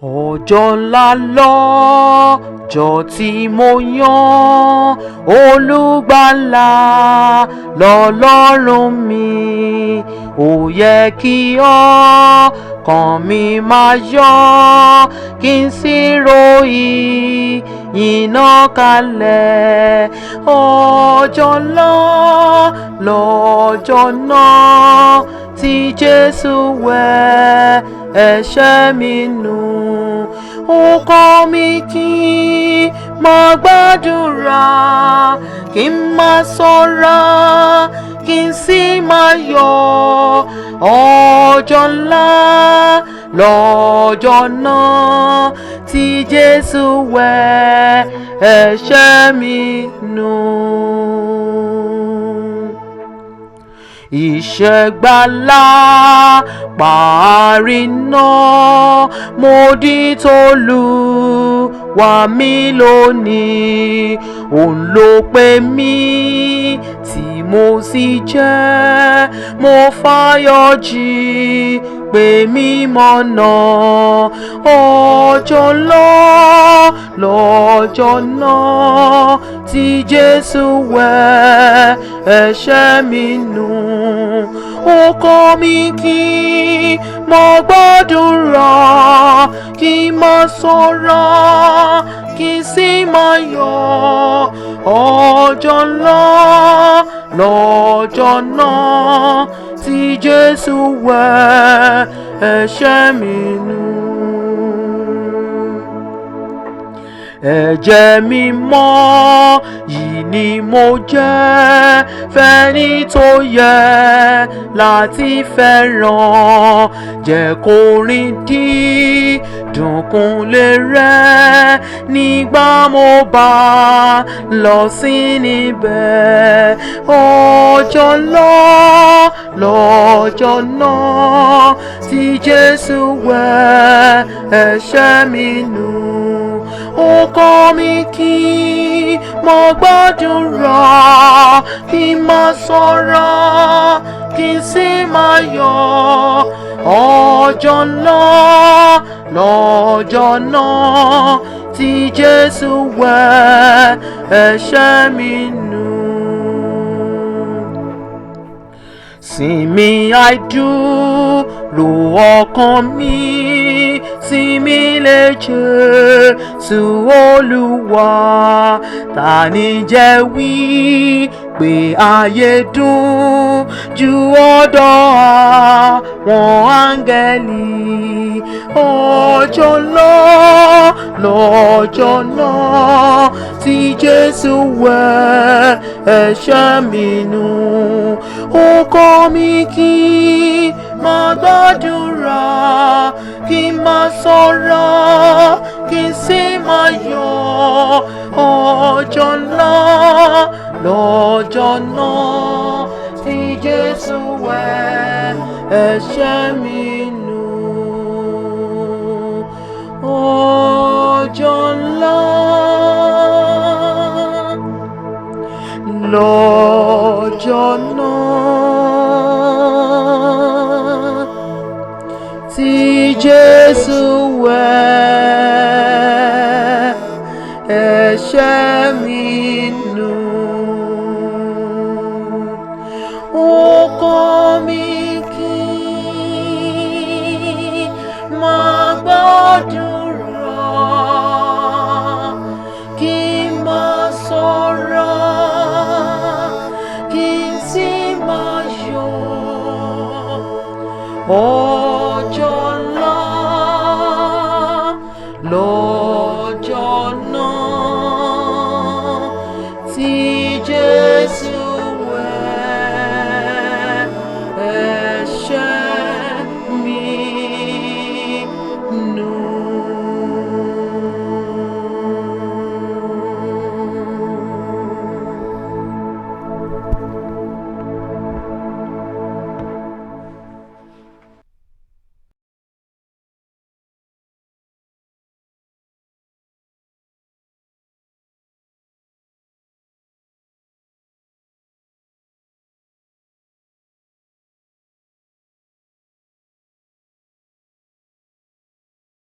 Ọjọ́ ńlá lọ́jọ́ tí mo yan Olùgbàlà lọ́lọ́run mi. Ó yẹ kí ọkàn mi máa yọ̀, kí n sì ròyìn iná kalẹ̀. Ọjọ́ ńlá lọ́jọ́ náà tí Jésù wẹ̀ ẹ̀ṣẹ̀ mi nù. Ó kọ́ mi kí n máa gbàdúrà, kí n máa sọ̀rọ̀, kí n sì máa yọ̀. Ọjọ́ ńlá lọ́jọ́ náà tí Jésù wẹ̀ ẹ̀ṣẹ̀ mi nù. Ìṣẹ́gbàlà parí náà, mo di t'Olúwa mi lónìí. Òun ló pè mí tí mo sì jẹ́, mo fàyọ̀ jí pè mí mọ̀nà. Ọjọ́ ńlá lọ́jọ́ náà tí Jésù wẹ̀ ẹ̀ṣẹ̀ mi nù. Ó kọ́ mi kí n máa gbàdúrà, kí n máa sọ̀rọ̀, kí n sì máa yọ̀. Ọjọ́ ńlá lọ́jọ́ náà tí Jésù wẹ̀ ẹ̀ṣẹ̀ mi nù. Ẹ̀jẹ̀ mímọ́ yìí ni mo jẹ́ fẹ́ni tó yẹ láti fẹ́ràn. Jẹ́ kó rìn dídùn kúnlẹ̀ rẹ̀ nígbà mo bá lọ sí níbẹ̀. Ọjọ́ ńlá lọ́jọ́ náà tí Jésù wẹ̀ ẹ̀ṣẹ̀ mi nù. Ó kọ́ mi kí n máa gbàdúrà, kí n máa sọ̀rọ̀, kí n sì máa yọ̀. Ọjọ́ ńlá lọ́jọ́ náà tí Jésù wẹ̀ ẹ̀ṣẹ̀ mi nù. Sinmi àìdúró ọkàn mi, sinmi lé Jésù Olúwa. Ta ni jẹ́ wí pé ayé dùn ju ọ̀dọ̀ àwọn áńgẹ́lì? Ọjọ́ ńlá lọ́jọ́ náà tí Jésù wẹ̀ ẹ̀ṣẹ̀ mi nù. Ó kọ́ mi kí n máa gbàdúrà, kí n máa sọ̀rọ̀, kí n sì máa yọ̀. Ọjọ́ ńlá lọ́jọ́ náà tí Jésù wẹ̀ ẹ̀ṣẹ̀ mi nù. Ọjọ́ ńlá lọ́jọ́ náà tí Jésù wẹ̀ ẹ̀ṣẹ̀ mi nù. Ó kọ́ mi kí n máa gbàdúrà, kí n máa sọ̀rọ̀, kí n sì máa yọ̀. Ọjọ́